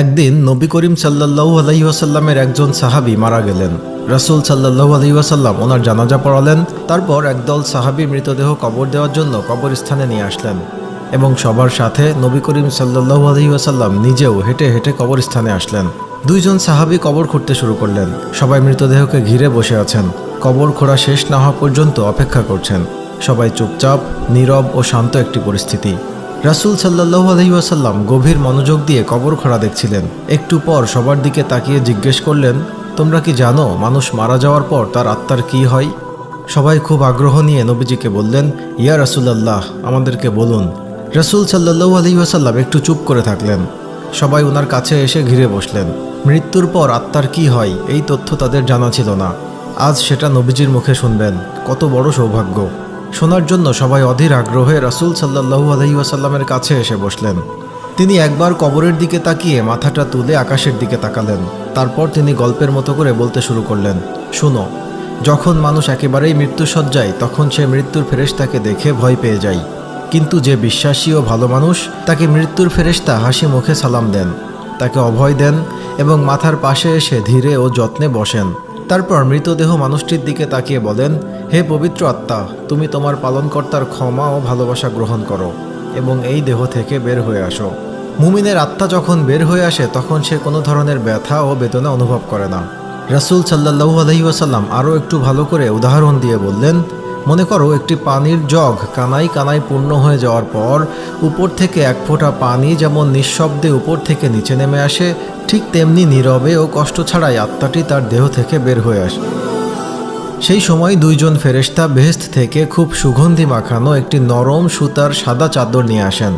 একদিন নবী করিম সাল্লাল্লাহু আলাইহি ওয়াসাল্লামের একজন সাহাবী মারা গেলেন। রাসূল সাল্লাল্লাহু আলাইহি ওয়াসাল্লাম ওনার জানাজা পড়ালেন। তারপর একদল সাহাবীর মৃতদেহ কবর দেওয়ার জন্য কবরস্থানে নিয়ে আসলেন এবং সবার সাথে নবী করিম সাল্লাল্লাহু আলাইহি ওয়াসাল্লাম নিজেও হেঁটে হেঁটে কবরস্থানে আসলেন। দুইজন সাহাবী কবর খুঁড়তে শুরু করলেন। সবাই মৃতদেহকে ঘিরে বসে আছেন। কবর খোঁড়া শেষ না হওয়া পর্যন্ত অপেক্ষা করছেন। সবাই চুপচাপ, নীরব ও শান্ত একটি পরিস্থিতি। রাসূল সাল্লাল্লাহু আলাইহি ওয়াসাল্লাম গভীর মনোযোগ দিয়ে কবর খোঁড়া দেখছিলেন। একটু পর সবার দিকে তাকিয়ে জিজ্ঞেস করলেন, তোমরা কি জানো মানুষ মারা যাওয়ার পর তার আত্মার কি হয়? সবাই খুব আগ্রহ নিয়ে নবীজিকে বললেন, ইয়া রাসূলুল্লাহ, আমাদেরকে বলুন। রাসূল সাল্লাল্লাহু আলাইহি ওয়াসাল্লাম একটু চুপ করে থাকলেন। সবাই ওনার কাছে এসে ঘিরে বসলেন। মৃত্যুর পর আত্মার কি হয় এই তথ্য তাদের জানা ছিল না। আজ সেটা নবীজির মুখে শুনবেন। কত বড় সৌভাগ্য! শোনার জন্য সবাই অধীর আগ্রহে রাসূল সাল্লাল্লাহু আলাইহি ওয়াসাল্লামের কাছে এসে বসলেন। তিনি একবার কবরের দিকে তাকিয়ে মাথাটা তুলে আকাশের দিকে তাকালেন। তারপর তিনি গল্পের মতো করে বলতে শুরু করলেন, শুনো, যখন মানুষ একেবারেই মৃত্যুশয্যায় তখন সে মৃত্যুর ফেরেশতাকে দেখে ভয় পেয়ে যায়। কিন্তু যে বিশ্বাসী ও ভালো মানুষ, তাকে মৃত্যুর ফেরেশতা হাসি মুখে সালাম দেন, তাকে অভয় দেন এবং মাথার পাশে এসে ধীরে ও যত্নে বসেন। তারপর মৃতদেহ মানুষটির দিকে তাকিয়ে বলেন, হে পবিত্র আত্মা, তুমি তোমার পালনকর্তার ক্ষমা ও ভালোবাসা গ্রহণ করো এবং এই দেহ থেকে বের হয়ে আসো। মুমিনের আত্মা যখন বের হয়ে আসে তখন সে কোনো ধরনের ব্যথা ও বেদনা অনুভব করে না। রাসূল সাল্লাল্লাহু আলাইহি ওয়াসাল্লাম আরও একটু ভালো করে উদাহরণ দিয়ে বললেন, মনে করো একটি পানির জগ কানায় কানায় পূর্ণ হয়ে যাওয়ার পর উপর থেকে এক ফোঁটা পানি যেমন নিঃশব্দে উপর থেকে নিচে নেমে আসে, ঠিক তেমনি নীরবে ও কষ্ট ছাড়াই আত্মাটি তার দেহ থেকে বের হয়ে আসে। সেই সময় দুইজন ফেরেশতা বেহেশত থেকে খুব সুগন্ধি মাখানো একটি নরম সুতার সাদা চাদর নিয়ে আসেন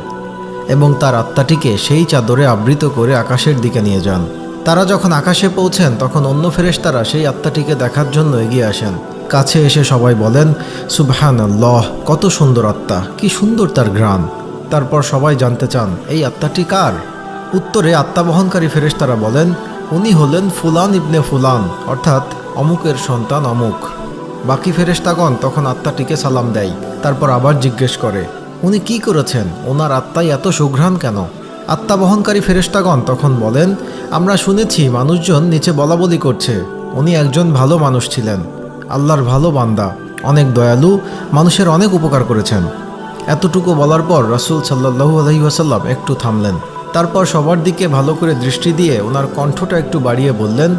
এবং তার আত্মাটিকে সেই চাদরে আবৃত করে আকাশের দিকে নিয়ে যান। তারা যখন আকাশে পৌঁছেন তখন অন্য ফেরেশতারা সেই আত্মাটিকে দেখার জন্য এগিয়ে আসেন। কাছে এসে সবাই বলেন, সুবহানাল্লাহ, কত সুন্দর আত্মা, কি সুন্দর তার ঘ্রাণ। তারপর সবাই জানতে চান, এই আত্মাটি কার? উত্তরে আত্মা বহনকারী ফেরেশতারা বলেন, উনি হলেন ফুলান ইবনে ফুলান, অর্থাৎ অমুকের সন্তান অমুক। বাকি ফেরেশতাগণ তখন আত্মাটিকে সালাম দেয়। তারপর আবার জিজ্ঞেস করে, উনি কি করেছেন? ওনার আত্মায় এত সুঘ্রাণ কেন? আত্মা বহনকারী ফেরেশতাগণ তখন বলেন, আমরা শুনেছি মানুষজন নিচে বলাবলি করছে উনি একজন ভালো মানুষ ছিলেন, আল্লাহর ভালো বান্দা, অনেক দয়ালু, মানুষের অনেক উপকার করেছেন। এতটুকু বলার পর রাসূল সাল্লাল্লাহু আলাইহি ওয়াসাল্লাম একটু থামলেন। তারপর সবার দিকে ভালো করে দৃষ্টি দিয়ে ওনার কণ্ঠটা একটু বাড়িয়ে বললেন,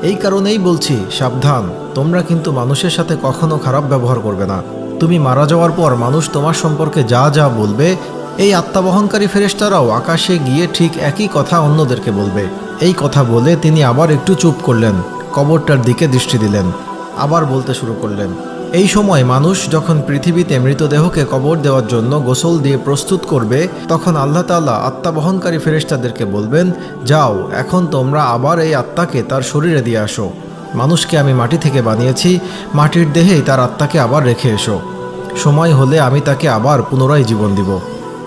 এই কারণেই বলছি, সাবধান, তোমরা কিন্তু মানুষের সাথে কখনো খারাপ ব্যবহার করবে না। তুমি মারা যাওয়ার পর মানুষ তোমার সম্পর্কে যা যা বলবে, এই আত্মাবহনকারী ফেরেশতারাও আকাশে গিয়ে ঠিক একই কথা অন্যদেরকে বলবে। এই কথা বলে তিনি আবার একটু চুপ করলেন, কবরটার দিকে দৃষ্টি দিলেন, আবার বলতে শুরু করলেন, এই সময় মানুষ যখন পৃথিবীতে মৃতদেহকে কবর দেওয়ার জন্য গোসল দিয়ে প্রস্তুত করবে, তখন আল্লাহ তাআলা আত্মা বহনকারী ফেরেশতাদেরকে বলবেন, যাও, এখন তোমরা আবার এই আত্মাকে তার শরীরে দিয়ে আসো। মানুষকে আমি মাটি থেকে বানিয়েছি, মাটির দেহেই তার আত্মাকে আবার রেখে এসো। সময় হলে আমি তাকে আবার পুনরায় জীবন দিব।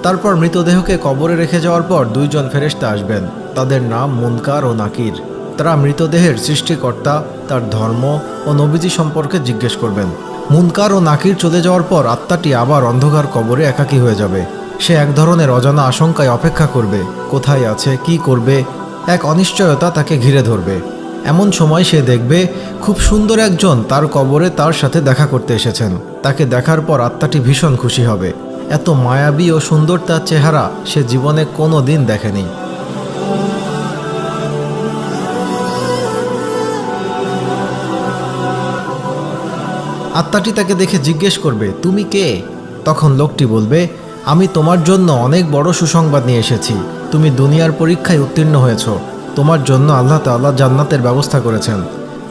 তারপর মৃতদেহকে কবরে রেখে যাওয়ার পর দুইজন ফেরেশতা আসবেন। তাদের নাম মুনকার ও নাকির। তারা মৃতদেহের সৃষ্টিকর্তা, তার ধর্ম ও নবীজি সম্পর্কে জিজ্ঞেস করবেন। মুনকার ও নাকির চলে যাওয়ার পর আত্মাটি আবার অন্ধকার কবরে একাকী হয়ে যাবে। সে এক ধরনের অজানা আশঙ্কায় অপেক্ষা করবে, কোথায় আছে, কি করবে, এক অনিশ্চয়তা তাকে ঘিরে ধরবে। এমন সময় সে দেখবে খুব সুন্দর একজন তার কবরে তার সাথে দেখা করতে এসেছেন। তাকে দেখার পর আত্মাটি ভীষণ খুশি হবে। এত মায়াবী ও সুন্দর তার চেহারা সে জীবনে কোনো দিন দেখেনি। আত্মাটি তাকে দেখে জিজ্ঞেস করবে, তুমি কে? তখন লোকটি বলবে, আমি তোমার জন্য অনেক বড় সুসংবাদ নিয়ে এসেছি। তুমি দুনিয়ার পরীক্ষায় উত্তীর্ণ হয়েছ, তোমার জন্য আল্লাহ তাআলা জান্নাতের ব্যবস্থা করেছেন।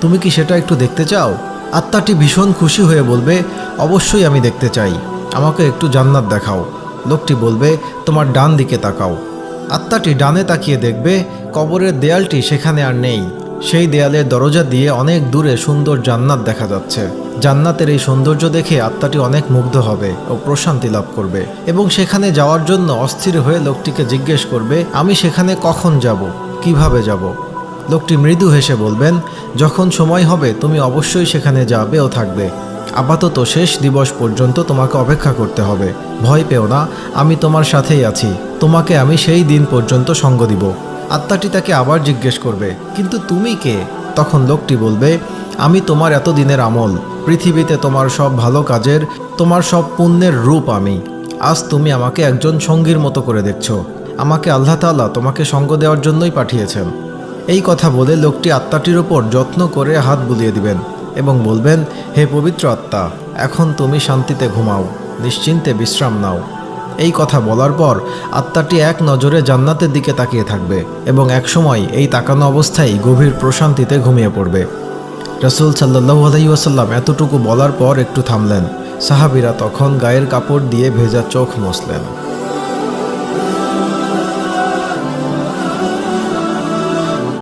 তুমি কি সেটা একটু দেখতে চাও? আত্মাটি ভীষণ খুশি হয়ে বলবে, অবশ্যই আমি দেখতে চাই, আমাকে একটু জান্নাত দেখাও। লোকটি বলবে, তোমার ডান দিকে তাকাও। আত্মাটি ডানে তাকিয়ে দেখবে কবরের দেয়ালটি সেখানে আর নেই। সেই দেয়ালের দরজা দিয়ে অনেক দূরে সুন্দর জান্নাত দেখা যাচ্ছে। জান্নাতের এই সৌন্দর্য দেখে আত্মাটি অনেক মুগ্ধ হবে ও প্রশান্তি লাভ করবে এবং সেখানে যাওয়ার জন্য অস্থির হয়ে লোকটিকে জিজ্ঞেস করবে, আমি সেখানে কখন যাব, কিভাবে যাব? লোকটি মৃদু হেসে বলবেন, যখন সময় হবে তুমি অবশ্যই সেখানে যাবে ও থাকবে। আপাতত শেষ দিবস পর্যন্ত তোমাকে অপেক্ষা করতে হবে। ভয় পেও না, আমি তোমার সাথেই আছি, তোমাকে আমি সেই দিন পর্যন্ত সঙ্গ দিব। আত্মাটি তাকে আবার জিজ্ঞেস করবে, কিন্তু তুমি কে? তখন লোকটি বলবে, আমি তোমার এতদিনের আমল, পৃথিবীতে তোমার সব ভালো কাজের, তোমার সব পুণ্যের রূপ আমি। আজ তুমি আমাকে একজন সঙ্গীর মতো করে দেখছো। আমাকে আল্লাহ তাআলা তোমাকে সঙ্গ দেওয়ার জন্যই পাঠিয়েছেন। এই কথা বলে লোকটি আত্মাটির ওপর যত্ন করে হাত বুলিয়ে দিবেন এবং বলবেন, হে পবিত্র আত্মা, এখন তুমি শান্তিতে ঘুমাও, নিশ্চিন্তে বিশ্রাম নাও। এই কথা বলার পর আত্মাটি এক নজরে জান্নাতের দিকে তাকিয়ে থাকবে এবং একসময় এই তাকানো অবস্থায় গভীর প্রশান্তিতে ঘুমিয়ে পড়বে। রাসূল সাল্লাল্লাহু আলাইহি ওয়াসাল্লাম এতটুকু বলার পর একটু থামলেন। সাহাবীরা তখন গায়ের কাপড় দিয়ে ভেজা চোখ মুছলেন।